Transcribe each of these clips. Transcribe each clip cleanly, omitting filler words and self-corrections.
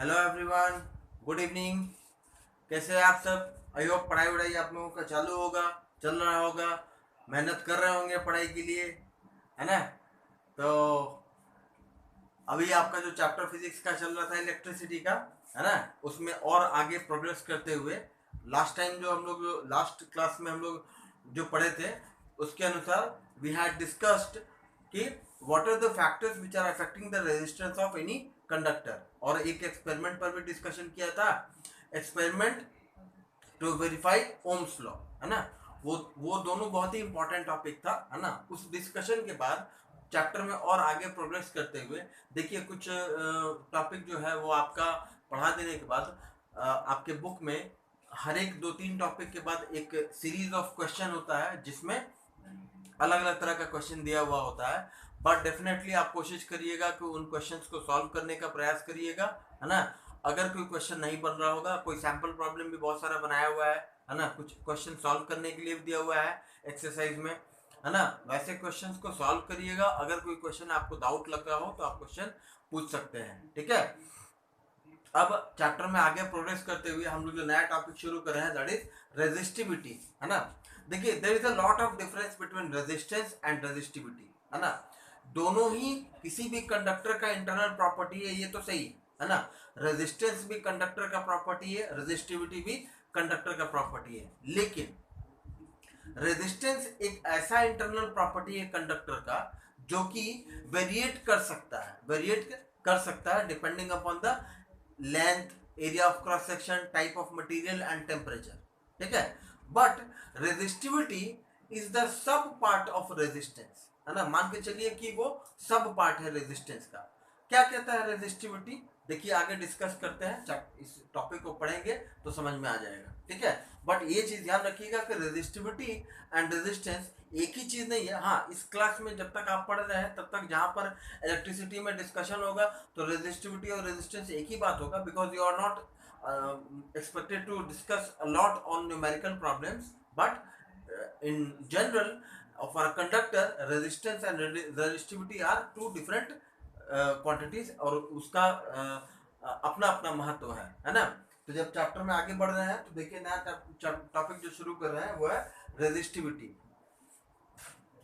Hello everyone, good evening. कैसे हैं आप सब? आई होप पढ़ाई वढ़ाई आप लोगों का चालू होगा, चल रहा होगा, मेहनत कर रहे होंगे पढ़ाई के लिए, है ना? तो अभी आपका जो चैप्टर फिजिक्स का चल रहा था इलेक्ट्रिसिटी का, है ना, उसमें और आगे प्रोग्रेस करते हुए लास्ट टाइम जो हम लोग लास्ट क्लास में हम लोग जो पढ़े थे उसके अनुसार वी हैड डिस्कस्ड कि what are the factors which are affecting the resistance of any conductor, और एक एक्सपेरिमेंट पर भी डिस्कशन किया था। Experiment to verify Ohm's law, है ना। वो दोनों बहुत ही इंपॉर्टेंट टॉपिक था, है ना। उस डिस्कशन के बाद चैप्टर में और आगे प्रोग्रेस करते हुए देखिए कुछ टॉपिक जो है वो आपका पढ़ा देने के बाद आपके बुक में हर एक 2-3 टॉपिक के बाद एक सीरीज ऑफ क्वेश्चन होता है जिसमें अलग अलग तरह का क्वेश्चन दिया हुआ होता है। बट डेफिनेटली आप कोशिश करिएगा कि उन क्वेश्चंस को सॉल्व करने का प्रयास करिएगा, है ना। अगर कोई क्वेश्चन नहीं बन रहा होगा, कोई सैंपल प्रॉब्लम भी बहुत सारा बनाया हुआ है ना, कुछ क्वेश्चन सॉल्व करने के लिए भी दिया हुआ है एक्सरसाइज में, है ना। वैसे क्वेश्चंस को सॉल्व करिएगा। अगर कोई क्वेश्चन आपको डाउट लग रहा हो तो आप क्वेश्चन पूछ सकते हैं, ठीक है। अब चैप्टर में आगे प्रोग्रेस करते हुए हम लोग जो नया टॉपिक शुरू कर रहे हैं दैट इज रेजिस्टिविटी, है ना। देखिए there is a lot of difference between resistance and resistivity, है ना। दोनों ही किसी भी कंडक्टर का इंटरनल प्रॉपर्टी है, ये तो सही है ना। रेजिस्टेंस भी कंडक्टर का प्रॉपर्टी है, रेजिस्टिविटी भी कंडक्टर का प्रॉपर्टी है, लेकिन रेजिस्टेंस एक ऐसा इंटरनल प्रॉपर्टी है कंडक्टर का जो कि वेरिएट कर सकता है depending upon the length, area of cross section, type of material and temperature, ठीक है। But resistivity is the sub part of resistance, है ना। मान के चलिए कि वो सब पार्ट है रेजिस्टेंस का। क्या कहता है रेजिस्टिविटी? देखिए आगे डिस्कस करते हैं, इस टॉपिक को पढ़ेंगे तो समझ में आ जाएगा, ठीक है। बट ये चीज ध्यान रखिएगा कि रेजिस्टिविटी एंड रेजिस्टेंस एक ही चीज नहीं है। हाँ, इस क्लास में जब तक आप पढ़ रहे हैं तब तक जहां पर इलेक्ट्रिसिटी में डिस्कशन होगा तो रेजिस्टिविटी और रेजिस्टेंस एक ही बात होगा, because you are not expected to discuss a lot on numerical problems, but in general for a conductor resistance and resistivity are two different quantities, और उसका अपना अपना महत्व है ना। तो जब चैप्टर में आगे बढ़ रहे हैं तो देखिए नया टॉपिक जो शुरू कर रहे हैं वो है रेजिस्टिविटी।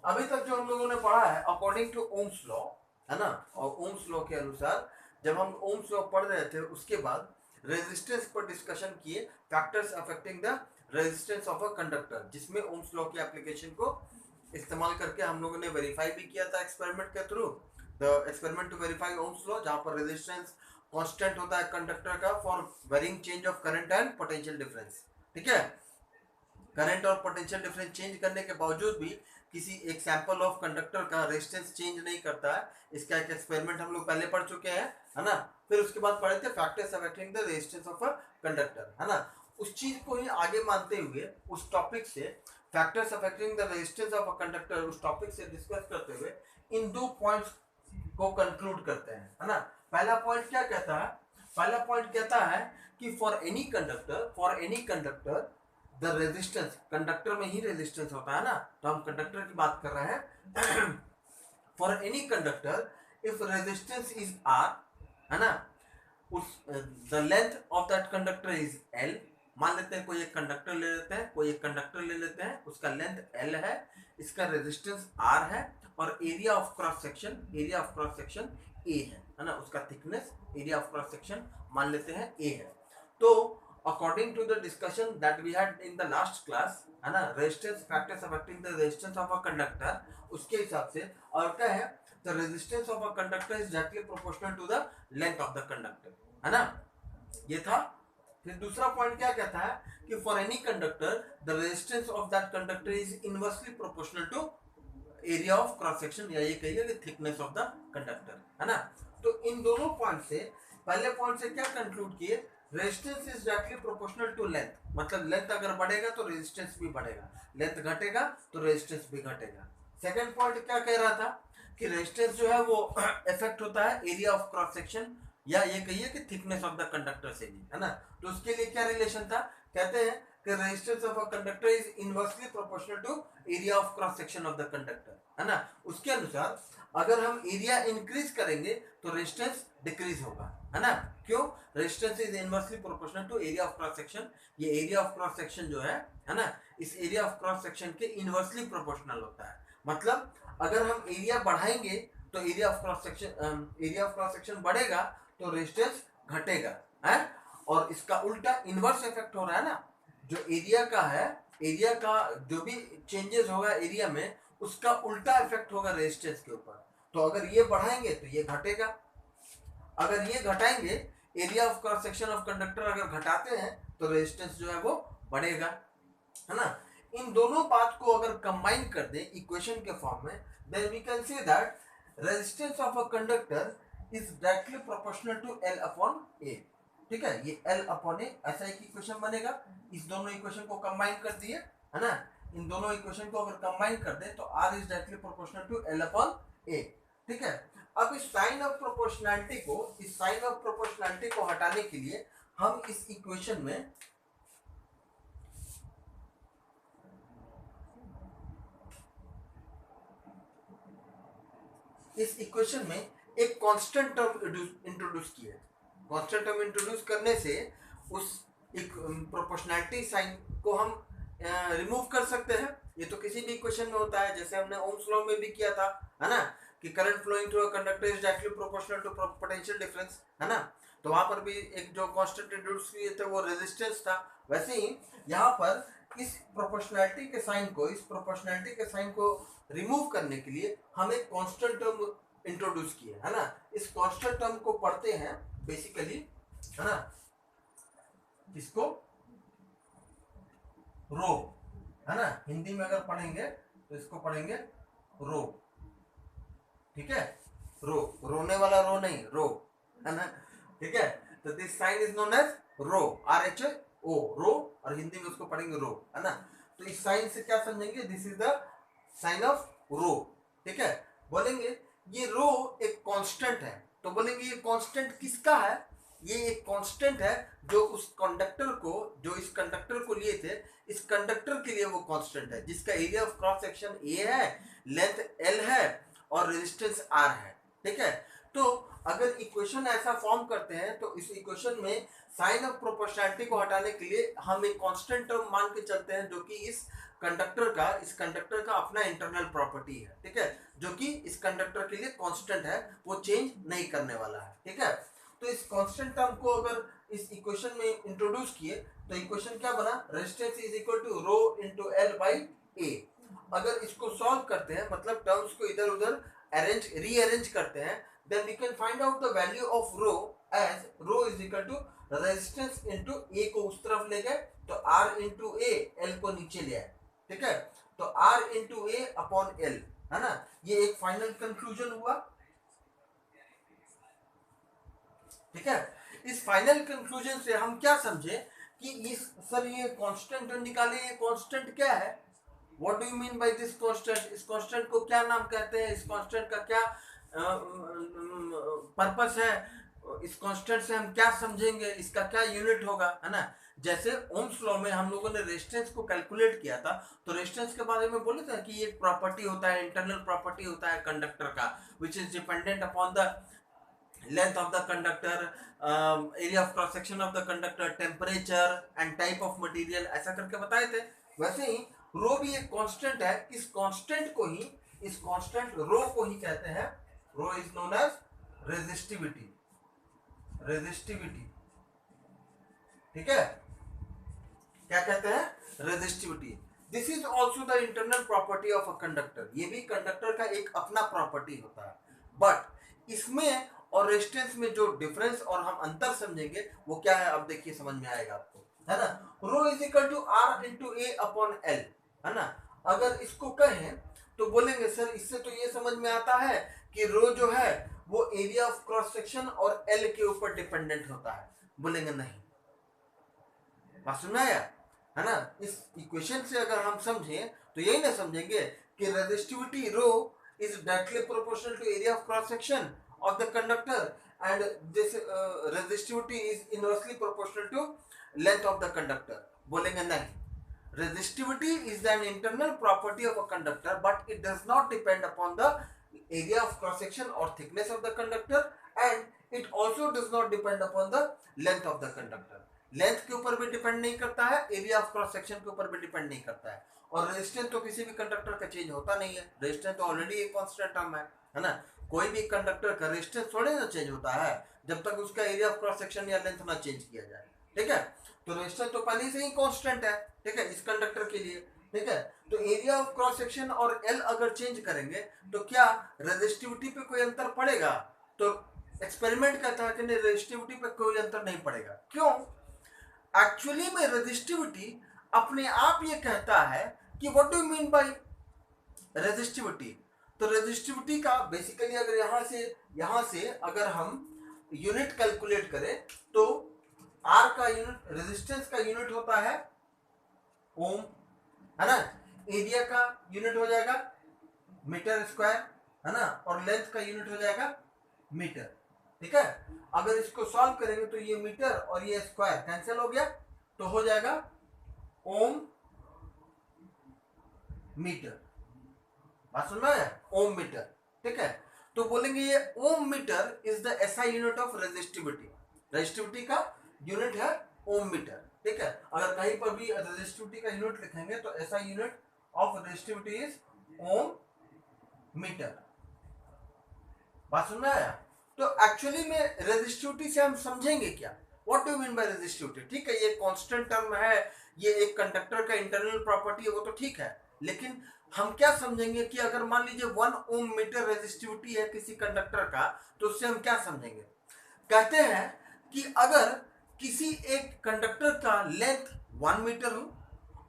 अभी तक जो हम लोगों ने पढ़ा है अकॉर्डिंग टू ओम्स लॉ, है ना, और ओम्स लॉ के अनुसार जब हम ओम्स लॉ पढ़ रहे थे उसके बाद रेजिस्टेंस पर डिस्कशन किए, factors affecting the resistance of a conductor, जिसमें ओम्स लॉ की एप्लीकेशन को इस्तेमाल करके हम लोगों ने वेरीफाई भी किया था एक्सपेरिमेंट के through, the experiment to verify Ohm's law, जहां पर रेजिस्टेंस कांस्टेंट होता है कंडक्टर का for varying change of current and potential difference, ठीक है। करंट और पोटेंशियल डिफरेंस चेंज करने के बावजूद भी किसी एक सैंपल ऑफ कंडक्टर का रेजिस्टेंस चेंज नहीं करता है। इसका एक एक्सपेरिमेंट हम लोग पहले पढ़ चुके हैं, है ना। फिर उसके बाद पढ़े थे factors affecting the resistance of a conductor, है ना। उस चीज को ही आगे मानते हुए उस टॉपिक से factors affecting the resistance of a conductor उस टॉपिक से डिस्कस करते हुए इन दो पॉइंट्स को कंक्लूड करते हैं, है ना। पहला पॉइंट क्या कहता है? पहला पॉइंट कहता है कि for any conductor the resistance, conductor में ही रेजिस्टेंस होता है ना, तो हम कंडक्टर की बात कर रहे हैं। For any conductor if resistance is r, है ना, उस the length of that conductor is l. मान लेते हैं कोई एक कंडक्टर ले लेते हैं, कोई एक कंडक्टर ले लेते हैं, उसका लेंथ एल है, इसका रेजिस्टेंस आर है, और area of cross section A है ना, उसका thickness area of cross section मान लेते हैं ए है। तो according to the discussion that we had in the last class, है ना, resistance factors affecting the resistance of a conductor, उसके हिसाब से और क्या है, the resistance of a conductor is directly proportional to the length of the conductor, है ना, ये था। फिर दूसरा पॉइंट क्या कहता है कि for any conductor the resistance of that conductor is inversely proportional to area of cross section, या ये कहिए कि थिकनेस ऑफ द कंडक्टर, है ना। तो इन दोनों पॉइंट से, पहले पॉइंट से क्या कंक्लूड किए, resistance is directly proportional to length, मतलब लेंथ अगर बढ़ेगा तो रेजिस्टेंस भी बढ़ेगा, लेंथ घटेगा तो रेजिस्टेंस भी घटेगा। सेकंड पॉइंट क्या कह रहा था कि रेजिस्टेंस जो है वो इफेक्ट होता है एरिया ऑफ क्रॉस सेक्शन, या ये कहिए कि थिकनेस ऑफ द कंडक्टर से भी, है ना। तो उसके लिए क्या रिलेशन था? कहते हैं कि resistance of a conductor is inversely proportional to area of cross section of the conductor, है ना। उसके अनुसार अगर हम एरिया इंक्रीज करेंगे तो रेजिस्टेंस डिक्रीज होगा, है ना। क्यों? Resistance is inversely proportional to area of cross section. ये एरिया ऑफ क्रॉस सेक्शन जो है ना, इस एरिया ऑफ क्रॉस सेक्शन के इनवर्सली प्रोपोर्शनल होता है। मतलब अगर हम एरिया बढ़ाएंगे तो एरिया ऑफ क्रॉस सेक्शन बढ़ेगा तो रेजिस्टेंस घटेगा, है। और इसका उल्टा इनवर्स इफेक्ट हो रहा है ना, जो एरिया का है, एरिया का जो भी चेंजेस होगा एरिया में, उसका उल्टा इफेक्ट होगा रेजिस्टेंस के ऊपर। तो अगर ये बढ़ाएंगे तो ये घटेगा, अगर ये घटाएंगे, area of cross section of conductor अगर घटाते हैं तो रेजिस्टेंस जो है वो बढ़ेगा, है ना। इन दोनों बात को अगर कंबाइन कर दे इक्वेशन के फॉर्म में, then we can say that resistance of a conductor is directly proportional to L upon A. ठीक है, ये एल अपॉन ए ऐसा एक इक्वेशन बनेगा। इस दोनों इक्वेशन को कंबाइन कर दिए, है ना। इन दोनों इक्वेशन को अगर कंबाइन कर दे तो R is directly proportional to L upon A. ठीक है, अब इस साइन ऑफ प्रोपोर्शनैलिटी को हटाने के लिए हम इस इक्वेशन में एक कांस्टेंट टर्म इंट्रोड्यूस किया है। कांस्टेंट टर्म इंट्रोड्यूस करने से उस एक प्रोपोर्शनैलिटी साइन को हम रिमूव कर सकते हैं। ये तो किसी भी इक्वेशन में होता है, जैसे हमने ओम्स लॉ में भी किया था, है ना, कि current flowing through a conductor is directly proportional to potential difference, है ना। तो वहां पर भी एक जो कांस्टेंट इंट्रोड्यूस किए थे वो रेजिस्टेंस था। वैसे ही यहाँ पर इस प्रोपोर्शनैलिटी के साइन को रिमूव करने के लिए हम एक कांस्टेंट टर्म इंट्रोड्यूस किए, है ना। इस कांस्टेंट टर्म को पढ़ते हैं बेसिकली, है ना, इसको रो, है ना। हिंदी में अगर पढ़ेंगे तो इसको पढ़ेंगे रो। ठीक है, रो, रोने वाला रो नहीं, रो, है ना। ठीक है, तो this sign is known as rho, RHO, rho, और हिंदी में उसको पढ़ेंगे रो, है ना। तो इस साइन से क्या समझेंगे, this is the sign of rho. ठीक है, बोलेंगे ये रो एक कांस्टेंट है, तो बोलेंगे ये कांस्टेंट किसका है, ये एक कांस्टेंट है जो उस कंडक्टर को, जो इस कंडक्टर को लिए थे, इस कंडक्टर के लिए वो कांस्टेंट है, जिसका area of cross section A है, लेंथ एल है और रेजिस्टेंस आर है। ठीक है, तो अगर इक्वेशन ऐसा फॉर्म करते हैं तो इस इक्वेशन में साइन ऑफ प्रोपोर्शनैलिटी को हटाने के लिए हम एक कांस्टेंट टर्म मान के चलते हैं, जो कि इस कंडक्टर का अपना इंटरनल प्रॉपर्टी है। ठीक है, जो कि इस कंडक्टर के लिए कांस्टेंट है, वो चेंज नहीं करने वाला है। ठीक है, तो इस कांस्टेंट टर्म को अगर इस इक्वेशन में इंट्रोड्यूस किए तो इक्वेशन क्या बना, resistance is equal to rho into L by A. अगर इसको सॉल्व करते हैं, मतलब टर्म्स को इधर उधर रीअरेंज करते हैं, then we can find out the value of rho as rho is equal to resistance into A को उस तरफ ले गए तो R into A, L को नीचे ले आए। ठीक है, तो R into A upon L, है ना। ये एक फाइनल कंक्लूजन हुआ। ठीक है, इस फाइनल कंक्लूजन से हम क्या समझे कि इस सर ये कांस्टेंट निकाले, ये कांस्टेंट क्या है, what do you mean by this constant, इस कांस्टेंट को क्या नाम कहते हैं, इस कांस्टेंट का क्या पर्पस है, इस कांस्टेंट से हम क्या समझेंगे, इसका क्या यूनिट होगा, है ना। जैसे ओम्स लॉ में हम लोगों ने रेजिस्टेंस को कैलकुलेट किया था, तो रेजिस्टेंस के बारे में बोले थे कि एक प्रॉपर्टी होता है, इंटरनल प्रॉपर्टी होता है कंडक्टर का, which is dependent upon the length of the conductor, area of cross section of the conductor, temperature and type of material, ऐसा करके बताए थे। वैसे ही रो भी एक कांस्टेंट है, इस कांस्टेंट रो को ही कहते हैं, रो इज नोन एज रेजिस्टिविटी। ठीक है, क्या कहते हैं, resistivity. This is also the internal property of a conductor, ये भी कंडक्टर का एक अपना प्रॉपर्टी होता है। बट इसमें और रेजिस्टेंस में जो डिफरेंस और हम अंतर समझेंगे वो क्या है, अब देखिए समझ में आएगा आपको, है ना। Rho is equal to R into A upon L, है ना। अगर इसको कहें तो बोलेंगे सर इससे तो ये समझ में आता है कि रो जो है वो एरिया ऑफ क्रॉस सेक्शन और एल के ऊपर डिपेंडेंट होता है। बोलेंगे नहीं, बात सुना है ना। इस इक्वेशन से अगर हम समझें तो यही ना समझेंगे कि resistivity rho is directly proportional to area of cross section of the conductor and this resistivity is inversely proportional to length of the conductor। बोलेंगे नहीं, resistivity is an internal property of a conductor but it does not depend upon the area of cross section or thickness of the conductor, and it also does not depend upon the length of the conductor. Length के ऊपर भी depend नहीं करता है, area of cross section के ऊपर भी depend नहीं करता है, और रेजिस्टेंस तो किसी भी कंडक्टर का चेंज होता नहीं है, रेजिस्टेंस तो ऑलरेडी एक कांस्टेंट टर्म है ना। कोई भी कंडक्टर का रेजिस्टेंस थोड़े ना चेंज होता है जब तक उसका एरिया ऑफ क्रॉस सेक्शन या लेंथ ना चेंज किया जाए, ठीक है। तो रेजिस्टेंस तो पहले से ही कांस्टेंट है, ठीक है, इस कंडक्टर के लिए, ठीक है। तो एरिया ऑफ क्रॉस सेक्शन और एल अगर चेंज करेंगे तो क्या रेजिस्टिविटी पे कोई अंतर पड़ेगा? तो एक्सपेरिमेंट कहता है कि नहीं, रेजिस्टिविटी पे कोई अंतर नहीं पड़ेगा। क्यों? एक्चुअली में रेजिस्टिविटी अपने आप ये कहता है कि what do you mean by resistivity. तो रेजिस्टिविटी का बेसिकली अगर यहां से अगर हम यूनिट कैलकुलेट करें तो आर का यूनिट, रेजिस्टेंस का यूनिट होता है ओम, है ना। एरिया का यूनिट हो जाएगा मीटर स्क्वायर, है ना, और लेंथ का यूनिट हो जाएगा मीटर, ठीक है। अगर इसको सॉल्व करेंगे तो ये मीटर और ये स्क्वायर कैंसिल हो गया, तो हो जाएगा ओम मीटर। बात सुन रहा है? ओम मीटर, ठीक है। तो बोलेंगे ये ohm metre is the SI unit of resistivity. Resistivity का यूनिट है ओम मीटर, ठीक है। अगर कहीं पर भी रेजिस्टिविटी का यूनिट लिखेंगे तो SI unit of resistivity is ohm metre. बात सुन रहा है? तो एक्चुअली में रेजिस्टिविटी से हम समझेंगे क्या, what do you mean by resistivity. ठीक है, ये कांस्टेंट टर्म है, ये एक कंडक्टर का इंटरनल प्रॉपर्टी है, वो तो ठीक है, लेकिन हम क्या समझेंगे कि अगर मान लीजिए 1 ओम मीटर रेजिस्टिविटी है किसी कंडक्टर का, तो उससे हम क्या समझेंगे? कहते हैं कि अगर किसी एक कंडक्टर का लेंथ 1 मीटर हो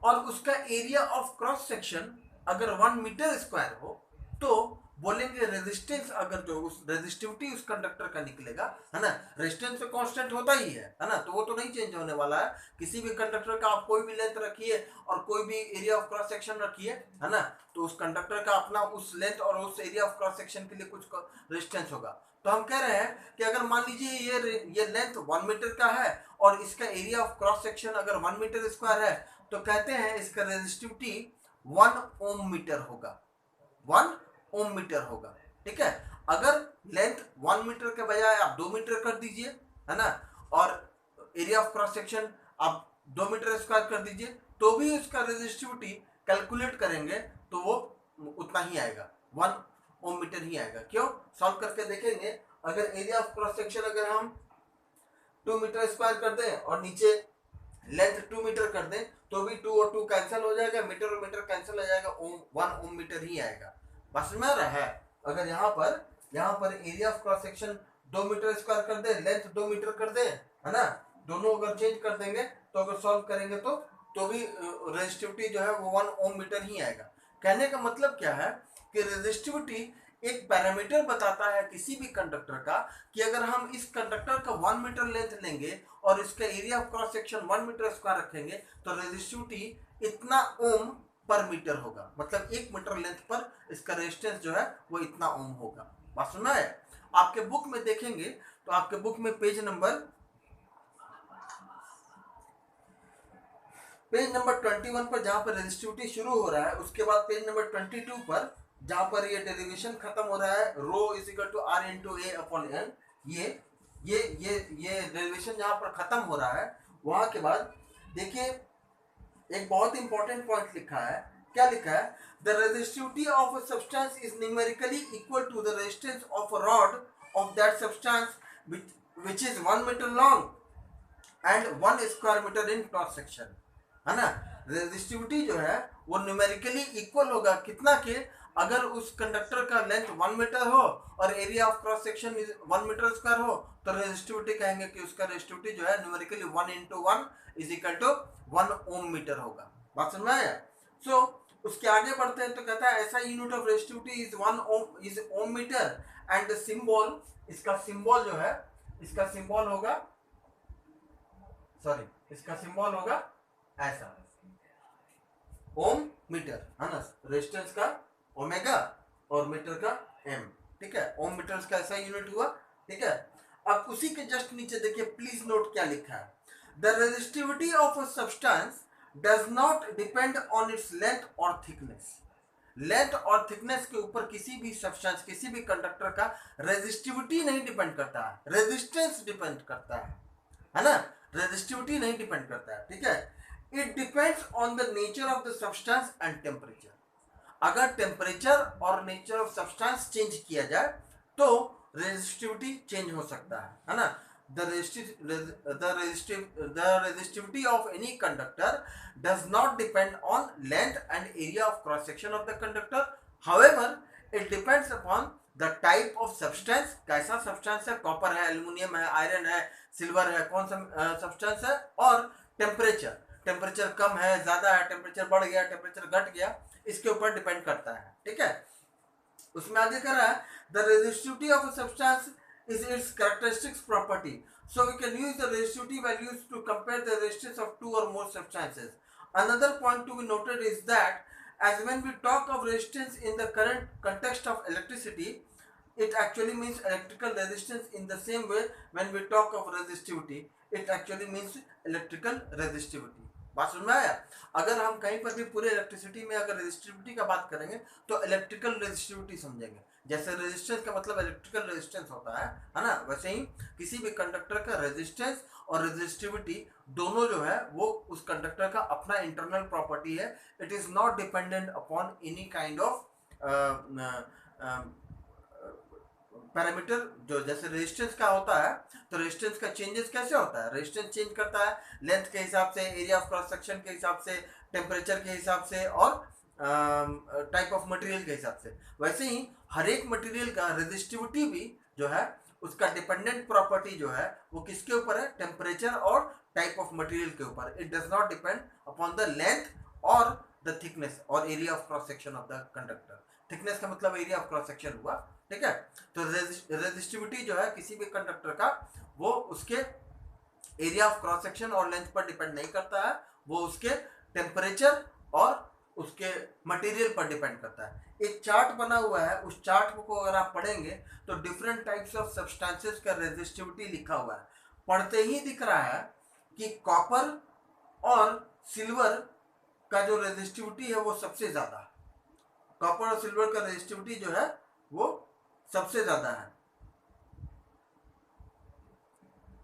और उसका एरिया ऑफ क्रॉस सेक्शन अगर 1 मीटर स्क्वायर हो, तो बोलेंगे रेजिस्टेंस अगर जो उस रेजिस्टिविटी उस कंडक्टर का निकलेगा, है ना, रेजिस्टेंस तो कांस्टेंट होता ही है ना, तो वो तो नहीं चेंज होने वाला है। किसी भी कंडक्टर का आप कोई भी लेंथ रखिए और कोई भी एरिया ऑफ क्रॉस सेक्शन रखिए, है ना, तो उस कंडक्टर का अपना उस लेंथ और उस एरिया ऑफ क्रॉस सेक्शन के लिए कुछ रेजिस्टेंस होगा। तो हम कह रहे हैं कि अगर मान लीजिए ये लेंथ 1 मीटर का है और इसका एरिया ऑफ क्रॉस सेक्शन अगर 1 मीटर स्क्वायर है, तो कहते हैं इसका रेजिस्टिविटी 1 ओम मीटर होगा, 1 ओम मीटर होगा, ठीक है। अगर लेंथ 1 मीटर के बजाय आप 2 मीटर कर दीजिए, है ना, और एरिया ऑफ क्रॉस सेक्शन आप 2 मीटर स्क्वायर कर दीजिए, तो भी उसका रेजिस्टिविटी कैलकुलेट करेंगे तो वो उतना ही आएगा, 1 ओम मीटर ही आएगा। क्यों? सॉल्व करके देखेंगे। अगर एरिया ऑफ क्रॉस सेक्शन अगर हम 2 मीटर स्क्वायर कर दें और नीचे लेंथ 2 मीटर कर दें, तो भी 2 और 2 कैंसिल हो जाएगा, मीटर और मीटर कैंसिल हो जाएगा, 1 ओम मीटर ही आएगा। बस में रहा है। अगर यहाँ पर area of cross section 2 metre square कर दे, लेंथ 2 मीटर कर दे, है ना, दोनों अगर चेंज कर देंगे तो अगर सॉल्व करेंगे तो भी रेजिस्टिविटी जो है वो 1 ओम मीटर ही आएगा। कहने का मतलब क्या है कि रेजिस्टिविटी एक पैरामीटर बताता है किसी भी कंडक्टर का कि अगर हम इस कंडक्टर का 1 मीटर लेंथ लेंगे और इसका area of cross section 1 metre square रखेंगे तो रेजिस्टिविटी इतना ओम पर मीटर होगा, मतलब 1 मीटर लेंथ पर इसका रेजिस्टेंस जो है वो इतना ओम होगा। बात सुना है? आपके बुक में देखेंगे तो आपके बुक में पेज नंबर 21 पर जहां पर रेजिस्टिविटी शुरू हो रहा है, उसके बाद पेज नंबर 22 पर जहां पर ये डेरिवेशन खत्म हो रहा है, rho is equal to R into A upon N, ये डेरिवेशन जहां पर खत्म हो रहा है, वहां के बाद देखिए एक बहुत इंपॉर्टेंट पॉइंट लिखा है। क्या लिखा है? The resistivity of a substance is numerically equal to the resistance of a rod of that substance which is 1 metre long and 1 square metre in cross section, है ना। रेजिस्टिविटी जो है वो न्यूमेरिकली इक्वल होगा कितना के, अगर उस कंडक्टर का लेंथ 1 मीटर हो और area of cross section 1 metre square हो, तो रेजिस्टिविटी कहेंगे कि उसका रेजिस्टिविटी जो है numerically 1 into 1 is equal to 1 ohm metre होगा। बात समझ में आया? सो उसके आगे बढ़ते हैं तो कहता है ऐसा unit of resistivity is 1 ohm is ohm metre and symbol, इसका सिंबल जो है, इसका सिंबल होगा, सॉरी, इसका सिंबल होगा ऐसा, ओम मीटर, है ना, रेजिस्टेंस का ओमेगा और मीटर का एम, ठीक है। ओम मीटर का ऐसा यूनिट हुआ, ठीक है। अब उसी के जस्ट नीचे देखिए, प्लीज नोट क्या लिखा है। The resistivity of a substance does not depend on its length और थिकनेस। लेंथ और थिकनेस के ऊपर किसी भी सब्सटेंस, किसी भी कंडक्टर का रेजिस्टिविटी नहीं डिपेंड करता है, रेजिस्टेंस डिपेंड करता है ना, रेजिस्टिविटी नहीं डिपेंड करता है, ठीक है। It depends on the nature of the substance and temperature. अगर टेम्परेचर और नेचर ऑफ सब्सटेंस चेंज किया जाए तो रेजिस्टिविटी चेंज हो सकता है ना। The resistivity of any conductor does not depend on length and area of cross section of the conductor. However, it depends upon the type of substance, कैसा substance है, copper है, एल्यूमिनियम है, iron है, silver है, कौन सा substance है, और टेम्परेचर, टेम्परेचर कम है, ज्यादा है, टेम्परेचर बढ़ गया, टेम्परेचर घट गया, इसके ऊपर डिपेंड करता है, ठीक है। उसमें आगे कर रहा है the resistivity of a substance is its characteristics property. So we can use the resistivity values to compare the resistance of two or more substances. Another point to be noted is that as when we talk of resistance in the current context of electricity, it actually means electrical resistance. In the same way, when we talk of resistivity, it actually means electrical resistivity. बात समझ में आया? अगर हम कहीं पर भी पूरे इलेक्ट्रिसिटी में अगर रेजिस्टिविटी का बात करेंगे तो इलेक्ट्रिकल रेजिस्टिविटी समझेंगे। जैसे रेजिस्टेंस का मतलब इलेक्ट्रिकल रेजिस्टेंस होता है ना, वैसे ही किसी भी कंडक्टर का रेजिस्टेंस और रेजिस्टिविटी दोनों जो है वो उस कंडक्टर का अपना इंटरनल प्रॉपर्टी है। It is not dependent upon any kind of parameter. जो जैसे रेजिस्टेंस का होता है तो रेजिस्टेंस का चेंजेस कैसे होता है, रेजिस्टेंस चेंज करता है लेंथ के हिसाब से, एरिया ऑफ क्रॉस सेक्शन के हिसाब से, टेम्परेचर के हिसाब से और टाइप ऑफ मटेरियल के हिसाब से। वैसे ही हर एक मटेरियल का रेजिस्टिविटी भी जो है उसका डिपेंडेंट प्रॉपर्टी जो है वो किसके ऊपर है, टेम्परेचर और टाइप ऑफ मटेरियल के ऊपर। It does not depend upon the length और द थिकनेस और area of cross section of the conductor. Thickness का मतलब एरिया ऑफ क्रॉस सेक्शन हुआ, ठीक है। तो रेजिस्टिविटी जो है किसी भी कंडक्टर का वो उसके एरिया ऑफ क्रॉस सेक्शन और लेंथ पर डिपेंड नहीं करता है, वो उसके टेम्परेचर और उसके मटेरियल पर डिपेंड करता है। एक चार्ट बना हुआ है, उस चार्ट को अगर आप पढ़ेंगे तो डिफरेंट टाइप्स ऑफ सब्सटेंसेस का रेजिस्टिविटी लिखा हुआ है। पढ़ते ही दिख रहा है कि कॉपर और सिल्वर का जो रेजिस्टिविटी है वो सबसे ज्यादा, कॉपर और सिल्वर का रेजिस्टिविटी जो है वो सबसे ज्यादा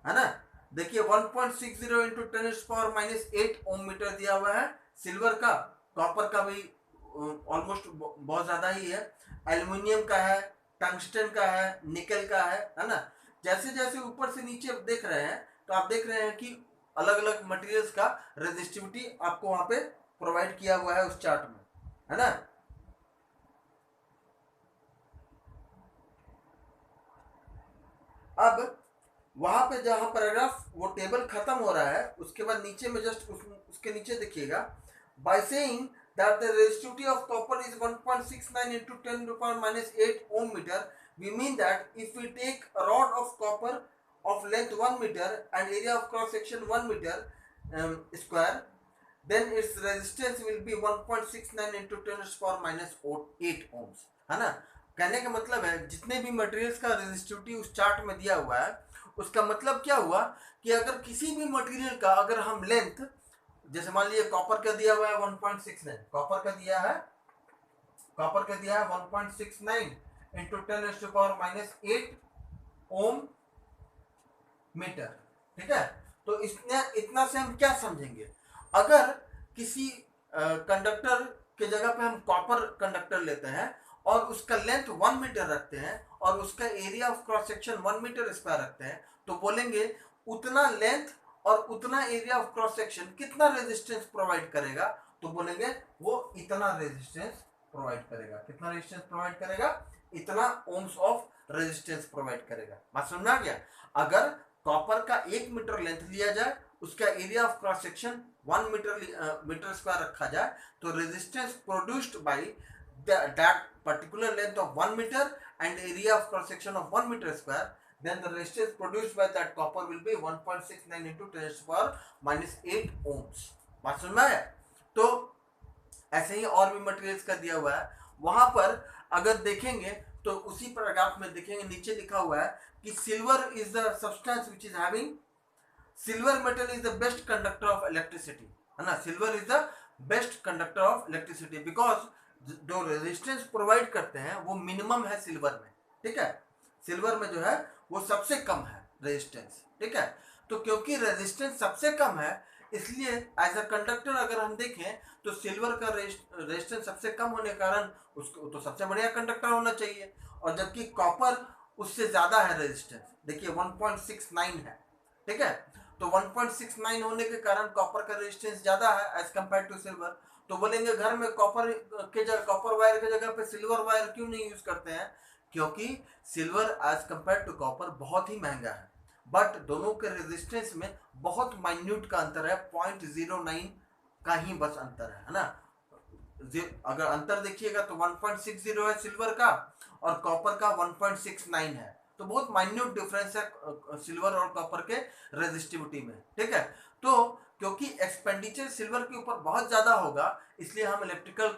है ना। देखिए 1.60 इंटू 10⁻⁸ ओम मीटर दिया हुआ है सिल्वर का, कॉपर का भी ऑलमोस्ट बहुत ज्यादा ही है, एल्युमिनियम का है, टंगस्टन का है, निकल का है ना। जैसे जैसे ऊपर से नीचे देख रहे हैं तो आप देख रहे हैं कि अलग अलग मटेरियल्स का रेजिस्टिविटी आपको वहां पे प्रोवाइड किया हुआ है उस चार्ट में, है ना। अब वहां पे जहां पैराग्राफ वो टेबल खत्म हो रहा है उसके बाद नीचे में जस्ट उसके नीचे देखिएगा, by saying that the resistivity of copper is 1.69 into 10⁻⁸ ohm meter, we mean that if we take a rod of copper of length 1 meter and area of cross section 1 meter square, then its resistance will be 1.69 into 10⁻⁸ ohms, है ना। कहने का मतलब है जितने भी materials का resistivity उस चार्ट में दिया हुआ है उसका मतलब क्या हुआ कि अगर किसी भी मटेरियल का अगर हम लेंथ, जैसे मान लीजिए कॉपर का दिया हुआ है 1.69, कॉपर का दिया है 1.69 इंटू 10⁻⁸ ओम मीटर, ठीक है। तो इतना से हम क्या समझेंगे, अगर किसी कंडक्टर के जगह पे हम कॉपर कंडक्टर लेते हैं और उसका लेंथ 1 मीटर रखते हैं और उसका area of cross section 1 metre square रखते हैं, तो बोलेंगे उतना लेंथ और उतना एरिया ऑफ क्रॉस सेक्शन कितना रेजिस्टेंस प्रोवाइड करेगा, तो बोलेंगे वो इतना रेजिस्टेंस प्रोवाइड करेगा। कितना रेजिस्टेंस प्रोवाइड करेगा, इतना ओम्स ऑफ रेजिस्टेंस प्रोवाइड करेगा। बात समझ में आ गया। अगर कॉपर का 1 मीटर लेंथ लिया जाए, उसका area of cross section 1 metre square रखा जाए, तो resistance produced by that particular length of 1 metre and area of cross section of 1 meter square, then the resistance produced by that copper will be 1.69 into 10⁻⁸ ohms। बात समझ में आया। तो ऐसे ही और भी मटेरियल्स का दिया हुआ है, वहां पर अगर देखेंगे तो उसी पैराग्राफ में देखेंगे नीचे लिखा हुआ है कि silver is the substance which is having, silver metal is the best conductor of electricity, है ना। Silver is the best conductor of electricity because जो रेजिस्टेंस प्रोवाइड करते हैं वो मिनिमम है सिल्वर में, ठीक है। सिल्वर में जो है वो सबसे कम है रेजिस्टेंस, ठीक है। तो क्योंकि रेजिस्टेंस सबसे कम है, इसलिए एज अ कंडक्टर अगर हम देखें तो सिल्वर का रेजिस्टेंस सबसे कम होने के कारण उसको तो सबसे बढ़िया कंडक्टर होना चाहिए। और जबकि कॉपर उससे ज्यादा है रेजिस्टेंस, देखिए 1.69 है, ठीक है। तो 1.69 होने के कारण कॉपर का रेजिस्टेंस ज्यादा है एज कंपेयर टू सिल्वर। तो बोलेंगे घर में कॉपर के जगह, कॉपर वायर के जगह पे सिल्वर वायर क्यों नहीं यूज करते हैं? क्योंकि silver as compare to copper बहुत ही महंगा है, बट दोनों के रेजिस्टेंस में बहुत माइन्यूट का अंतर है, 0.09 का ही बस अंतर है ना। अगर अंतर देखिएगा तो 1.60 है सिल्वर का और कॉपर का 1.69 है, तो बहुत माइन्यूट डिफरेंस है सिल्वर और कॉपर के रेजिस्टिविटी में, ठीक है। तो क्योंकि एक्सपेंडिचर सिल्वर के ऊपर बहुत ज़्यादा होगा, इसलिए हम इलेक्ट्रिकल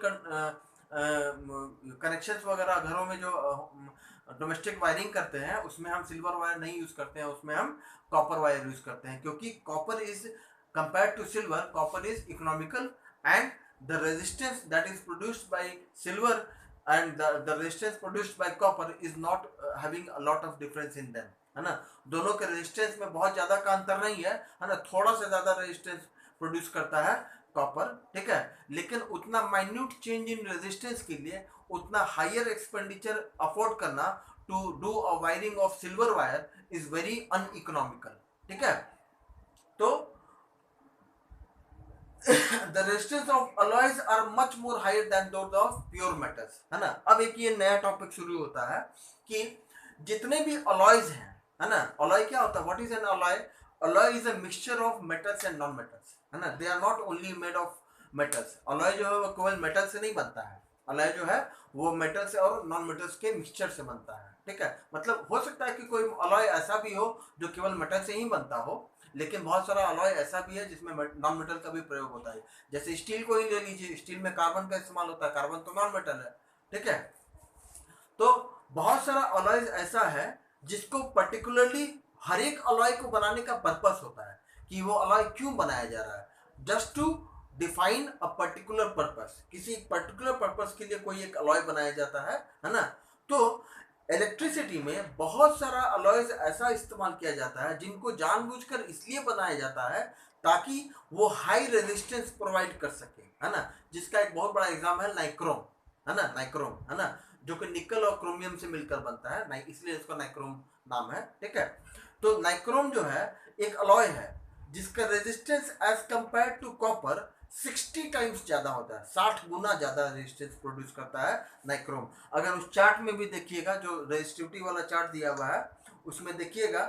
कनेक्शंस वगैरह घरों में जो डोमेस्टिक वायरिंग करते हैं उसमें हम सिल्वर वायर नहीं यूज करते हैं, उसमें हम कॉपर वायर यूज करते हैं। क्योंकि copper is compare to silver, copper is economical and the resistance that is produced by silver and the resistance produced by copper is not having a lot of difference in them, है ना। दोनों के resistance में बहुत ज्यादा का अंतर नहीं है ना, थोड़ा सा ज्यादा रेजिस्टेंस प्रोड्यूस करता है कॉपर, ठीक है। लेकिन उतना माइन्यूट चेंज इन रेजिस्टेंस के लिए उतना हायर एक्सपेंडिचर अफोर्ड करना to do a wiring of silver wire is very uneconomical, ठीक है। तो the resistance of alloys are much more higher than those of pure metals, है ना। अब एक ये नया टॉपिक शुरू होता है कि जितने भी अलॉयज हैं, है ना, अलॉय क्या होता है, what is an alloy? Alloy is a mixture of metals and non metals, है ना। They are not only made of metals. Alloy जो है वो केवल मेटल से नहीं बनता है, अलॉय जो है वो मेटल्स और नॉन मेटल्स के मिक्सचर से बनता है, ठीक है। मतलब हो सकता है कि कोई अलॉय ऐसा भी हो जो केवल मेटल से ही बनता हो, लेकिन बहुत सारा अलॉय ऐसा भी है जिसमें नॉन मेटल का भी प्रयोग होता है। जैसे स्टील को ही ले लीजिए, स्टील में कार्बन का इस्तेमाल होता है, कार्बन तो नॉन मेटल है, ठीक है। तो बहुत सारा अलॉय ऐसा है जिसको पर्टिकुलरली हर एक अलॉय को बनाने का पर्पस होता है कि वो अलॉय क्यों बनाया जा रहा है, just to define a particular purpose. किसी पर्टिकुलर पर्पस के लिए कोई एक अलॉय बनाया जाता है ना। तो इलेक्ट्रिसिटी में बहुत सारा अलॉयज ऐसा इस्तेमाल किया जाता है जिनको जानबूझकर इसलिए बनाया जाता है ताकि वो हाई रेजिस्टेंस प्रोवाइड कर सके, है ना। जिसका एक बहुत बड़ा एग्जाम्पल है नाइक्रोम, है ना, नाइक्रोम, है ना, जो कि निकल और क्रोमियम से मिलकर बनता है, इसलिए इसका नाइक्रोम नाम है, ठीक है। तो नाइक्रोम जो है एक अलॉय है जिसका resistance as compare to copper 60 times ज्यादा होता है, 60 गुना ज्यादा रेजिस्टेंस प्रोड्यूस करता है नाइक्रोम। अगर उस चार्ट में भी देखिएगा, जो रेजिस्टिविटी वाला चार्ट दिया हुआ है उसमें देखिएगा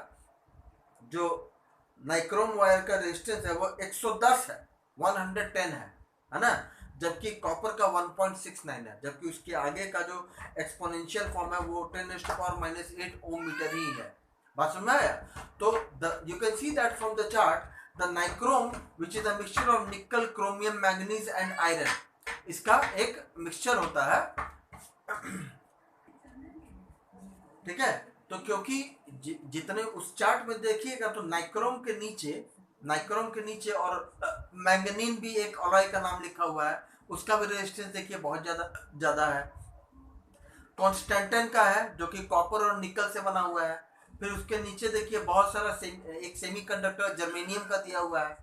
जो नाइक्रोम वायर का रेजिस्टेंस है वो 110 है, 110 है ना। जबकि कॉपर का 1.69 है, जबकि उसके आगे का जो एक्सपोनेंशियल फॉर्म है वो 10⁻⁸ ओम मीटर ही है। बात समझ में आया? तो you can see that from the chart the nichrome which is a mixture of निकल, क्रोमियम, मैंगनीज एंड आयरन, इसका एक मिक्सचर होता है, ठीक है। तो क्योंकि जितने उस चार्ट में देखिएगा तो नाइक्रोम के नीचे और मैंगनीन भी एक अलॉय का नाम लिखा हुआ है, उसका भी रेजिस्टेंस देखिए बहुत ज्यादा है। कॉन्स्टेंटाइन का है जो कि कॉपर और निकल से बना हुआ है। फिर उसके नीचे देखिए बहुत सारा एक सेमीकंडक्टर जर्मेनियम का दिया हुआ है।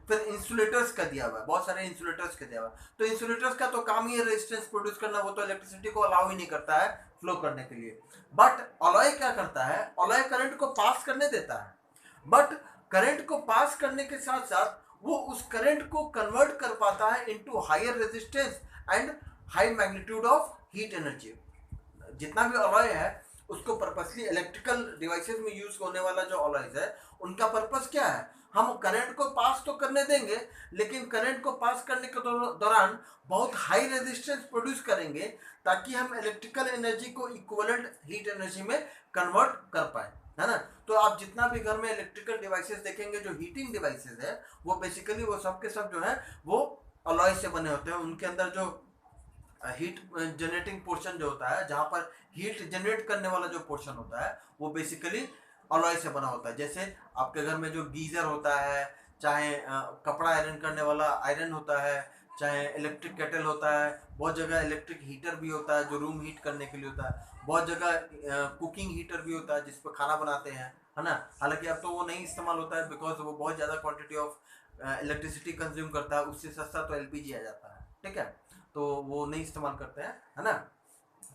फिर इंसुलेटर्स का दिया हुआ है, बहुत सारे इंसुलेटर्स का दिया हुआ है। तो इंसुलेटर्स का तो काम ही है रेजिस्टेंस प्रोड्यूस करना, वो तो इलेक्ट्रिसिटी को अलाउ ही नहीं करता है फ्लो करने के लिए। बट अलॉय क्या करता है, अलॉय करंट को पास करने देता है, बट करंट को पास करने के साथ साथ वो उस करंट को कन्वर्ट कर पाता है into higher resistance and high magnitude of heat energy. जितना भी अलॉय है उसको पर्पसली इलेक्ट्रिकल डिवाइसेस में यूज होने वाला जो अलॉयज है उनका पर्पस क्या है, हम करंट को पास तो करने देंगे लेकिन करंट को पास करने के दौरान बहुत हाई रेजिस्टेंस प्रोड्यूस करेंगे ताकि हम इलेक्ट्रिकल एनर्जी को इक्विवेलेंट हीट एनर्जी में कन्वर्ट कर पाए, है ना। तो आप जितना भी घर में इलेक्ट्रिकल डिवाइसेस देखेंगे जो हीटिंग डिवाइसेस है वो बेसिकली वो सब के सब जो है वो अलॉय से बने होते हैं। उनके अंदर जो हीट जनरेटिंग पोर्शन जो होता है, जहां पर हीट जनरेट करने वाला जो पोर्शन होता है वो बेसिकली अलॉय से बना होता है। जैसे आपके घर में जो गीजर होता है, चाहे कपड़ा आयरन करने वाला आयरन होता है, चाहे इलेक्ट्रिक केटल होता है, बहुत जगह इलेक्ट्रिक हीटर भी होता है जो रूम हीट करने के लिए होता है, बहुत जगह कुकिंग हीटर भी होता है जिस पर खाना बनाते हैं, है ना। हालांकि अब तो वो नहीं इस्तेमाल होता है बिकॉज वो बहुत ज़्यादा क्वांटिटी ऑफ इलेक्ट्रिसिटी कंज्यूम करता है, उससे सस्ता तो एलपीजी आ जाता है, ठीक है, तो वो नहीं इस्तेमाल करते हैं, है ना।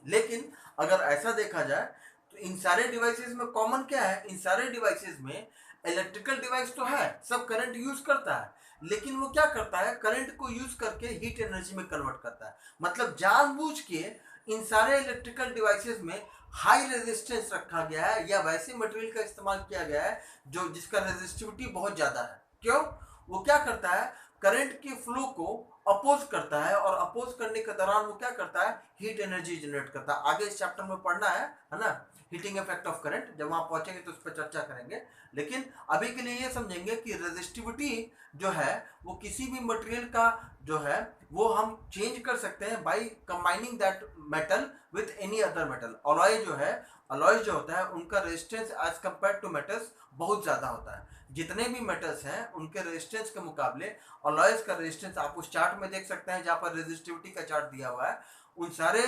लेकिन अगर ऐसा देखा जाए तो इन सारे डिवाइसेस में कॉमन क्या है, इन सारे डिवाइसेस में इलेक्ट्रिकल डिवाइस तो है, सब करंट यूज करता है, लेकिन वो क्या करता है, करंट को यूज करके हीट एनर्जी में कन्वर्ट करता है। मतलब जानबूझ के इन सारे इलेक्ट्रिकल डिवाइसेस में हाई रेजिस्टेंस रखा गया है या वैसे मटेरियल का इस्तेमाल किया गया है जो जिसका रेजिस्टिविटी बहुत ज्यादा है। क्यों? वो क्या करता है, करंट के फ्लो को अपोज करता है, और अपोज करने के दौरान वो क्या करता है, हीट एनर्जी जनरेट करता है। आगे इस चैप्टर में पढ़ना है ना, हीटिंग इफेक्ट ऑफ करंट, जब वहां पहुंचेंगे तो उस पर चर्चा करेंगे। लेकिन अभी के लिए ये समझेंगे कि रेजिस्टिविटी जो है वो किसी भी मटेरियल का जो है वो हम चेंज कर सकते हैं by combining that metal with any other metal. Alloy जो है, अलॉय जो होता है उनका resistance as compare to metals बहुत ज़्यादा होता है। जितने भी मेटल्स हैं उनके रेजिस्टेंस के मुकाबले अलॉयज का रेजिस्टेंस आप उस चार्ट में देख सकते हैं जहाँ पर रेजिस्टिविटी का चार्ट दिया हुआ है। उन सारे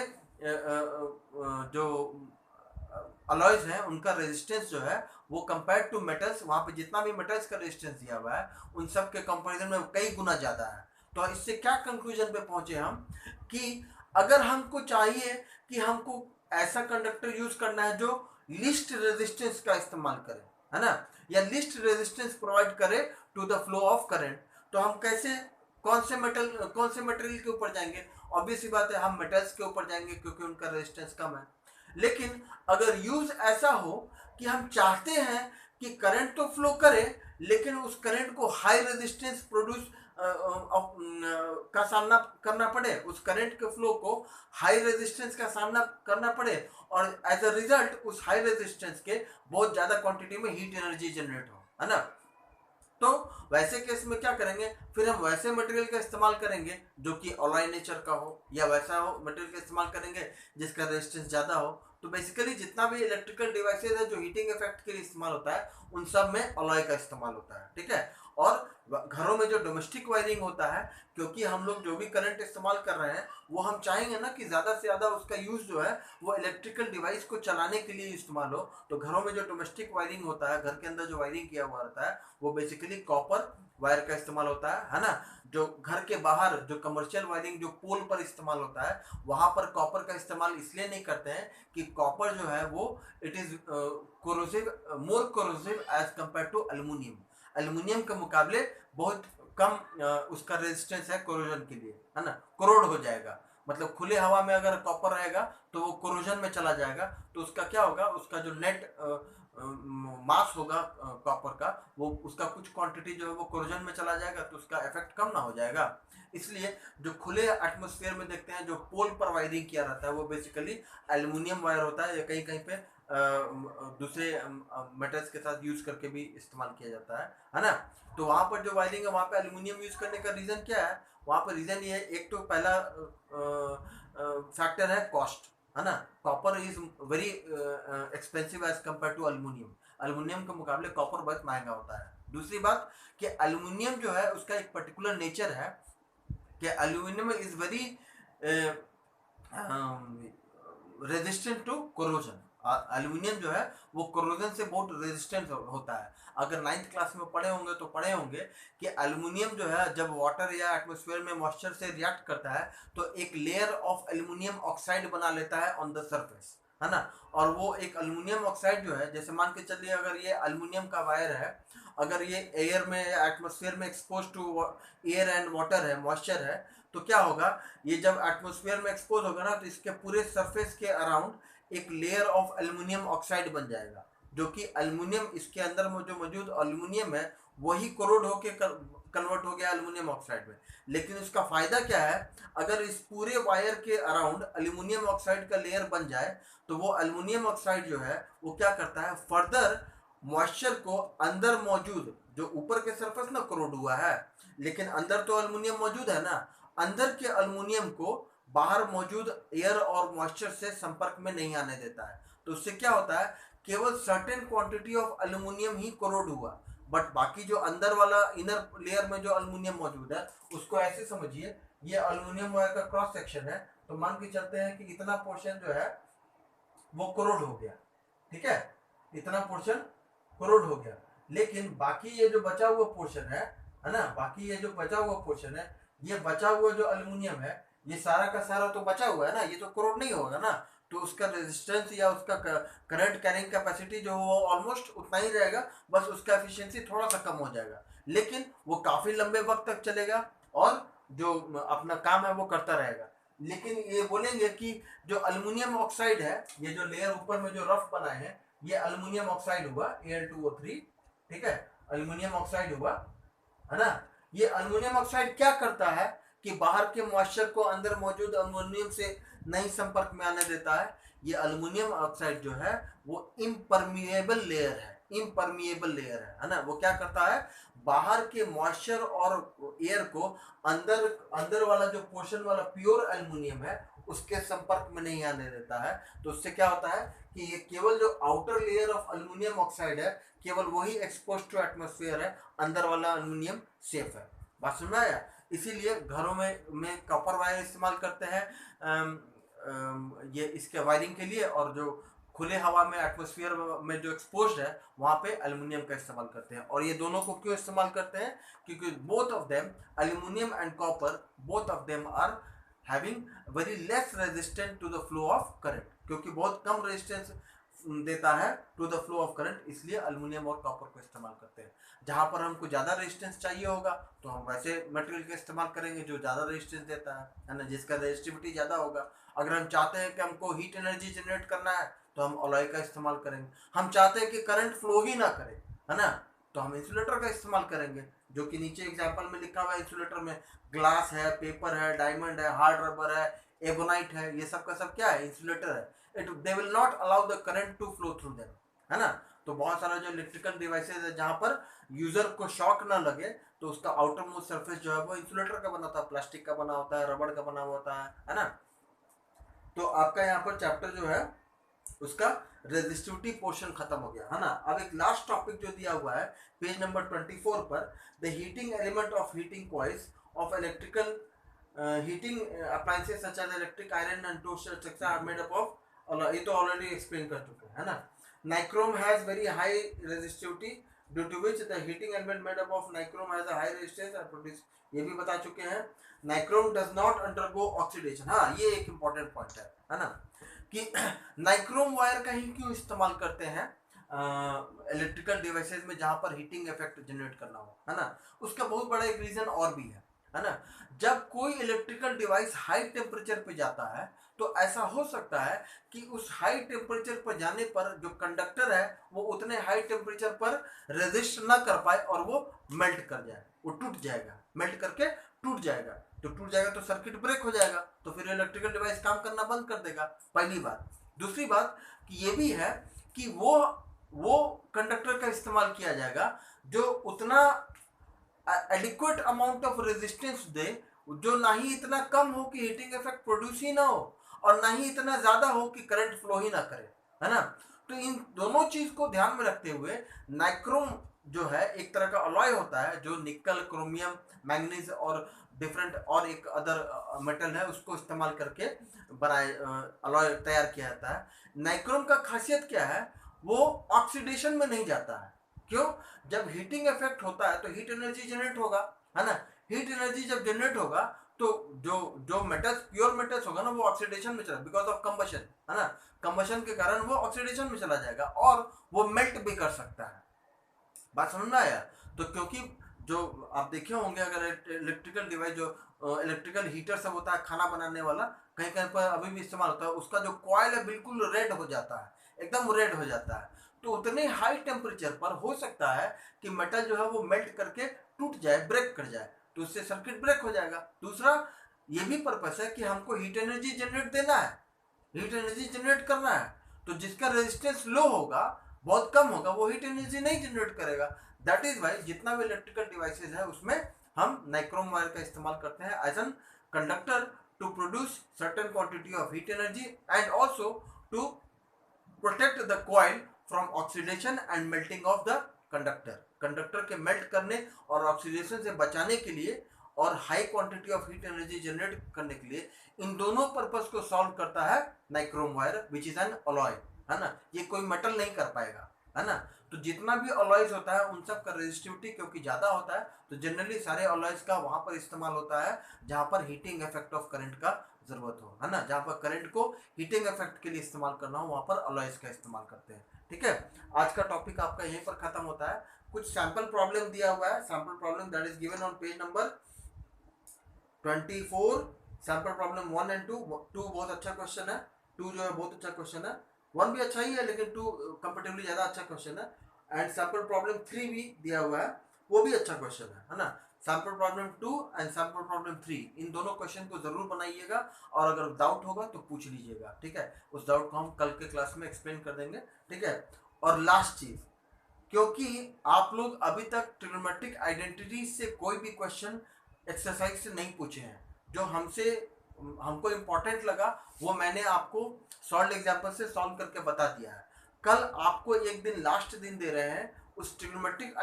जो अलॉयज हैं उनका रेजिस्टेंस जो है वो कंपेयर टू मेटल्स, वहाँ पे जितना भी मेटल्स का रेजिस्टेंस दिया हुआ है उन सब के कंपैरिजन में कई गुना ज़्यादा है। तो इससे क्या कंक्लूजन पे पहुंचे हम कि अगर हमको चाहिए कि हमको ऐसा कंडक्टर यूज करना है जो लीस्ट रेजिस्टेंस का इस्तेमाल करे, है ना, या लीस्ट रेजिस्टेंस प्रोवाइड करे to the flow of current, तो हम कैसे, कौन से मटेरियल के ऊपर जाएंगे? ऑब्वियसली बात है हम मेटल्स के ऊपर जाएंगे क्योंकि उनका रेजिस्टेंस कम है। लेकिन अगर यूज ऐसा हो कि हम चाहते हैं कि करंट तो फ्लो करे लेकिन उस करंट को हाई रेजिस्टेंस प्रोड्यूस का सामना करना पड़े, उस करंट के फ्लो को हाई रेजिस्टेंस का सामना करना पड़े, और एज अ रिजल्ट उस हाई रेजिस्टेंस के बहुत ज्यादा क्वांटिटी में हीट एनर्जी जनरेट हो, है ना, तो वैसे केस में क्या करेंगे, फिर हम वैसे मटेरियल का इस्तेमाल करेंगे जो कि अलॉय नेचर का हो, या वैसा हो मटेरियल का इस्तेमाल करेंगे जिसका रेजिस्टेंस ज़्यादा हो। तो बेसिकली जितना भी इलेक्ट्रिकल डिवाइसेज है जो हीटिंग इफेक्ट के लिए इस्तेमाल होता है उन सब में अलॉय का इस्तेमाल होता है, ठीक है। और घरों में जो डोमेस्टिक वायरिंग होता है, क्योंकि हम लोग जो भी करंट इस्तेमाल कर रहे हैं वो हम चाहेंगे ना कि ज़्यादा से ज़्यादा उसका यूज़ जो है वो इलेक्ट्रिकल डिवाइस को चलाने के लिए इस्तेमाल हो, तो घरों में जो डोमेस्टिक वायरिंग होता है, घर के अंदर जो वायरिंग किया हुआ रहता है वो बेसिकली कॉपर वायर का इस्तेमाल होता है ना। जो घर के बाहर जो कमर्शियल वायरिंग जो पोल पर इस्तेमाल होता है वहां पर कॉपर का इस्तेमाल इसलिए नहीं करते हैं कि कॉपर जो है वो it is corrosive, more corrosive as compare to aluminium. Aluminium के मुकाबले बहुत कम उसका रेजिस्टेंस है कोरोजन के लिए, है ना, कोरोड हो जाएगा। मतलब खुले हवा में अगर कॉपर रहेगा तो वो कोरोजन में चला जाएगा, तो उसका क्या होगा, उसका जो नेट मास होगा कॉपर का, वो उसका कुछ क्वांटिटी जो है वो कोरोजन में चला जाएगा, तो उसका इफेक्ट कम ना हो जाएगा। इसलिए जो खुले एटमॉस्फेयर में देखते हैं जो पोल पर वायरिंग किया रहता है वो बेसिकली एल्युमिनियम वायर होता है, या कहीं कहीं पे दूसरे मेटल्स के साथ यूज करके भी इस्तेमाल किया जाता है ना। तो वहाँ पर जो वायरिंग है वहाँ पे एल्युमिनियम यूज करने का रीजन क्या है, वहाँ पर रीजन ये है, एक तो पहला फैक्टर है कॉस्ट, है ना, copper is very expensive as compare to aluminium, aluminium के मुकाबले कॉपर बहुत महंगा होता है। दूसरी बात कि एल्युमिनियम जो है उसका एक पर्टिकुलर नेचर है कि aluminium is very resistant to corrosion. Aluminium जो है वो कोरोजन से बहुत रेजिस्टेंट होता है। अगर 9th क्लास में पढ़े होंगे तो पढ़े होंगे कि एल्युमिनियम जो है जब वाटर या एटमॉस्फेयर में मॉइस्चर से रिएक्ट करता है तो एक लेयर ऑफ एल्युमिनियम ऑक्साइड बना लेता है ऑन द सरफेस, है ना। और वो एक एल्युमिनियम ऑक्साइड जो है, जैसे मान के चलिए अगर ये एल्युमिनियम का वायर है, अगर ये एयर में या एटमॉस्फेयर में expose to air and water है, मॉइस्चर है, तो क्या होगा, ये जब एटमॉस्फेयर में एक्सपोज होगा ना तो इसके पूरे सरफेस के अराउंड एक लेयर ऑफ एल्युमिनियम ऑक्साइड बन जाएगा, जो कि एल्युमिनियम इसके अंदर में जो मौजूद एल्युमिनियम है वही कोरोड होके कन्वर्ट हो गया एल्युमिनियम ऑक्साइड में। लेकिन उसका फायदा क्या है, अगर इस पूरे वायर के अराउंड एल्युमिनियम ऑक्साइड का लेयर बन जाए तो वो एल्युमिनियम ऑक्साइड जो है वो क्या करता है, फर्दर मॉइस्चर को अंदर मौजूद, जो ऊपर के सरफेस ना कोरोड हुआ है लेकिन अंदर तो एल्युमिनियम मौजूद है ना, अंदर के एल्युमिनियम को बाहर मौजूद एयर और मॉइस्चर से संपर्क में नहीं आने देता है। तो उससे क्या होता है, केवल certain quantity of aluminium he corrode हुआ, बट बाकी जो अंदर वाला इनर लेयर में जो एल्युमिनियम मौजूद है उसको ऐसे समझिए ये अल्युमिनियम वायर का क्रॉस सेक्शन है, तो मान के चलते हैं कि इतना पोर्शन जो है वो करोड़ हो गया, ठीक है, इतना पोर्शन करोड़ हो गया। लेकिन बाकी ये जो बचा हुआ पोर्शन है ना, बाकी ये जो बचा हुआ पोर्शन है, ये बचा हुआ जो अल्युमिनियम है, ये सारा का सारा तो बचा हुआ है ना, ये तो करोड़ नहीं होगा ना, तो उसका रेजिस्टेंस या उसका करंट कैरिंग कैपेसिटी जो वो ऑलमोस्ट उतना ही रहेगा, बस उसका एफिशिएंसी थोड़ा सा कम हो जाएगा, लेकिन वो काफी लंबे वक्त तक चलेगा और जो अपना काम है वो करता रहेगा। लेकिन ये बोलेंगे कि जो अल्युमिनियम ऑक्साइड है, ये जो लेयर ऊपर में जो रफ बनाए हैं, ये अल्युमिनियम ऑक्साइड हुआ Al2O3, ठीक है, अल्युमिनियम ऑक्साइड हुआ, है ना। ये अल्युमिनियम ऑक्साइड क्या करता है कि बाहर के मॉइस्चर को अंदर मौजूद अल्युमिनियम से नहीं संपर्क में आने देता है। ये अल्युमिनियम ऑक्साइड जो है वो इम्परमिएबल लेयर है, इम्परमिएबल लेयर है ना। वो क्या करता है, बाहर के मॉइस्चर और एयर को अंदर अंदर वाला जो पोर्शन वाला प्योर एल्युमिनियम है उसके संपर्क में नहीं आने देता है। तो उससे क्या होता है कि ये केवल जो outer layer of aluminium oxide है केवल वही एक्सपोज टू एटमॉस्फेयर है, अंदर वाला एल्युमिनियम सेफ है। बात समझ आया। इसीलिए घरों में कॉपर वायर इस्तेमाल करते हैं ये इसके वायरिंग के लिए, और जो खुले हवा में एटमॉस्फेयर में जो एक्सपोज्ड है वहाँ पे एल्युमिनियम का इस्तेमाल करते हैं। और ये दोनों को क्यों इस्तेमाल करते हैं, क्योंकि both of them, aluminium and copper, both of them are having very less resistant to the flow of current, क्योंकि बहुत कम रेजिस्टेंस देता है to the flow of current, इसलिए एल्युमिनियम और कॉपर को इस्तेमाल करते हैं। जहाँ पर हमको ज़्यादा रेजिस्टेंस चाहिए होगा तो हम वैसे मटेरियल का इस्तेमाल करेंगे जो ज़्यादा रेजिस्टेंस देता है ना, जिसका रेजिस्टिविटी ज़्यादा होगा। अगर हम चाहते हैं कि हमको हीट एनर्जी जनरेट करना है तो हम अलॉय का इस्तेमाल करेंगे। हम चाहते हैं कि करंट फ्लो ही ना करे, है ना, तो हम इंसुलेटर का इस्तेमाल करेंगे, जो कि नीचे एग्जाम्पल में लिखा हुआ है। इंसुलेटर में ग्लास है, पेपर है, डायमंड है, हार्ड रबर है, एबोनाइट है, ये सब का सब क्या है, इंसुलेटर है। It they will not allow the current to flow through them, है ना। तो बहुत सारा जो इलेक्ट्रिकल डिवाइसेज है जहाँ पर यूजर को शॉक ना लगे, तो उसका आउटर मोस्ट सरफेस जो है वो इंसुलेटर का बना होता है, प्लास्टिक का बना होता है, रबड़ का बना होता है ना। तो आपका यहाँ पर चैप्टर जो है उसका रेजिस्टिविटी पोर्शन खत्म हो गया, है ना। अब एक लास्ट टॉपिक जो दिया हुआ है पेज नंबर 24 पर, the heating element of heating coils of electrical heating appliances such as electric iron and toaster etcetera are made up of, ये तो ऑलरेडी एक्सप्लेन कर चुके हैं, है ना। Nichrome has very high resistivity due to which the heating element made up of nichrome has a high resistance and produce, ये भी बता चुके हैं। Nichrome does not undergo oxidation, हाँ ये एक इंपॉर्टेंट पॉइंट है ना, कि नाइक्रोम वायर का ही क्यों इस्तेमाल करते हैं इलेक्ट्रिकल डिवाइसेस में जहां पर हीटिंग इफेक्ट जनरेट करना हो, है ना। उसका बहुत बड़ा एक रीजन और भी है ना। जब कोई इलेक्ट्रिकल डिवाइस हाई टेम्परेचर पे जाता है तो ऐसा हो सकता है कि उस हाई टेम्परेचर पर जाने पर जो कंडक्टर है वो उतने हाई टेम्परेचर पर रेजिस्ट ना कर पाए और वो मेल्ट कर जाए, वो टूट जाएगा, मेल्ट करके टूट जाएगा। तो टूट जाएगा तो सर्किट ब्रेक हो जाएगा, तो फिर इलेक्ट्रिकल डिवाइस काम करना बंद कर देगा, पहली बात। दूसरी बात कि ये भी है कि वो कंडक्टर का इस्तेमाल किया जाएगा जो उतना एडिक्वेट अमाउंट ऑफ रेजिस्टेंस दे, जो ना ही इतना कम हो कि हीटिंग इफेक्ट प्रोड्यूस ही ना हो और ना ही इतना ज्यादा हो कि करंट फ्लो ही ना करे, है ना। तो इन दोनों चीज को ध्यान में रखते हुए नाइक्रोम जो है एक तरह का अलॉय होता है जो निकल, क्रोमियम, मैंगनीज और डिफरेंट और एक अदर मेटल है उसको इस्तेमाल करके बनाए अलॉय तैयार किया जाता है। नाइक्रोम का खासियत क्या है, वो ऑक्सीडेशन में नहीं जाता है। क्यों? जब हीटिंग इफेक्ट होता है तो हीट एनर्जी जनरेट होगा, है ना। हीट एनर्जी जब जनरेट होगा तो जो जो मेटल्स, प्योर मेटल्स होगा ना, वो ऑक्सीडेशन में चला, बिकॉज ऑफ कंबशन, है ना। कंबशन के कारण वो ऑक्सीडेशन में चला जाएगा और वो मेल्ट भी कर सकता है। बात समझ में आया। तो क्योंकि जो आप देखे होंगे अगर इलेक्ट्रिकल डिवाइस जो इलेक्ट्रिकल हीटर सब होता है खाना बनाने वाला, कहीं कहीं पर अभी भी इस्तेमाल होता है, उसका जो कॉइल है बिल्कुल रेड हो जाता है, एकदम रेड हो जाता है। तो उतने हाई टेम्परेचर पर हो सकता है कि मेटल जो है वो मेल्ट करके टूट जाए, ब्रेक कर जाए, तो उससे सर्किट ब्रेक हो जाएगा। दूसरा ये भी पर्पस है कि हमको हीट एनर्जी जनरेट देना है, हीट एनर्जी जनरेट करना है। तो जिसका रेजिस्टेंस लो होगा, बहुत कम होगा, वो हीट एनर्जी नहीं जनरेट करेगा। दैट इज वाई जितना भी इलेक्ट्रिकल डिवाइसेज है उसमें हम नाइक्रोम वायर का इस्तेमाल करते हैं as an conductor to produce certain quantity of heat energy and also to protect the coil from oxidation and melting of the conductor. Conductor के मेल्ट करने और ऑक्सीडेशन से बचाने के लिए और high quantity of heat energy generate करने के लिए इन दोनों पर्पस को सॉल्व करता है nichrome wire which is an alloy, है ना। ये कोई मेटल नहीं कर पाएगा, है ना। तो जितना भी अलॉयज होता है उन सब का रेजिस्टिविटी क्योंकि ज़्यादा होता है, तो जनरली सारे अलॉयज का वहाँ पर इस्तेमाल होता है जहाँ पर हीटिंग इफेक्ट ऑफ करंट का ज़रूरत हो, है ना। जहाँ पर करंट को हीटिंग इफेक्ट के लिए इस्तेमाल करना हो वहाँ पर अलॉयज का इस्तेमाल करते हैं। ठीक है, आज का टॉपिक आपका यहीं पर खत्म होता है। कुछ सैंपल प्रॉब्लम दिया हुआ है, sample problem that is given on page number 24। Sample problem 1 and 2 बहुत अच्छा क्वेश्चन है, 2 जो है बहुत अच्छा क्वेश्चन है, 1 भी अच्छा ही है लेकिन 2 कंपेरेटिवली ज़्यादा अच्छा क्वेश्चन है। एंड सैंपल प्रॉब्लम 3 भी दिया हुआ है, वो भी अच्छा क्वेश्चन है ना। Sample problem 2 and sample problem 3 इन दोनों क्वेश्चन को जरूर बनाइएगा और अगर डाउट होगा तो पूछ लीजिएगा। ठीक है, उस डाउट को हम कल के क्लास में एक्सप्लेन कर देंगे। ठीक है, और लास्ट चीज, क्योंकि आप लोग अभी तक ट्रिग्नोमेट्रिक आइडेंटिटी से कोई भी क्वेश्चन एक्सरसाइज से नहीं पूछे हैं, जो हमको इम्पोर्टेंट लगा वो मैंने आपको सॉल्व एग्जाम्पल से सॉल्व करके बता दिया है। कल आपको एक दिन लास्ट दिन दे रहे हैं, उस ट्रिग्नोमेट्रिक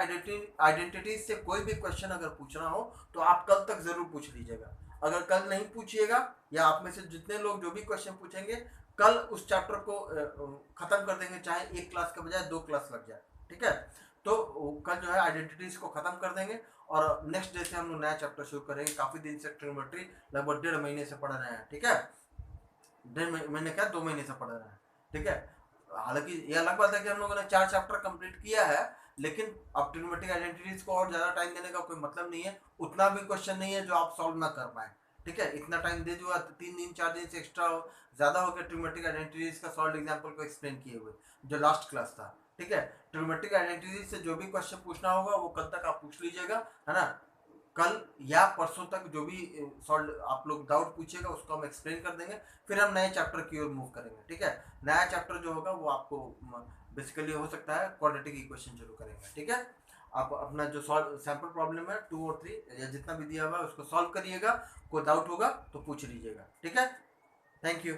आइडेंटिटी से कोई भी क्वेश्चन अगर पूछना हो तो आप कल तक जरूर पूछ लीजिएगा। अगर कल नहीं पूछिएगा या आप में से जितने लोग जो भी क्वेश्चन पूछेंगे कल उस चैप्टर को खत्म कर देंगे, चाहे एक क्लास के बजाय 2 क्लास लग जाए। ठीक है, तो कल जो है आइडेंटिटीज को खत्म कर देंगे और नेक्स्ट डे से हम लोग नया चैप्टर शुरू करेंगे। काफी दिन से ट्रिग्नोमेट्री लगभग 1.5 महीने से पढ़ रहे हैं। ठीक है, 1.5 महीने क्या 2 महीने से पढ़ रहे हैं। ठीक है, हालांकि ये अलग बात है कि हम लोगों ने 4 चैप्टर कंप्लीट किया है, लेकिन अब ट्रिग्नोमेट्रिक आइडेंटिटीज को और ज्यादा टाइम देने का कोई मतलब नहीं है। उतना भी क्वेश्चन नहीं है जो आप सॉल्व ना कर पाए। ठीक है, इतना टाइम दे दिया, 3 दिन 4 दिन से एक्स्ट्रा ज्यादा हो गया ट्रिग्नोमेट्रिक आइडेंटिटीज का सॉल्व एग्जाम्पल को एक्सप्लेन किए हुए जो लास्ट क्लास था। ठीक है, ट्रिग्नोमेट्रिक आइडेंटिटीज से जो भी क्वेश्चन पूछना होगा वो कल तक आप पूछ लीजिएगा, है ना। कल या परसों तक जो भी सॉल्व आप लोग डाउट पूछिएगा उसको हम एक्सप्लेन कर देंगे, फिर हम नए चैप्टर की ओर मूव करेंगे। ठीक है, नया चैप्टर जो होगा वो आपको बेसिकली हो सकता है क्वाड्रेटिक इक्वेशन शुरू करेंगे। ठीक है, आप अपना जो सॉल्व सैंपल प्रॉब्लम है 2 और 3 या जितना भी दिया हुआ है उसको सॉल्व करिएगा, कोई डाउट होगा तो पूछ लीजिएगा। ठीक है, थैंक यू।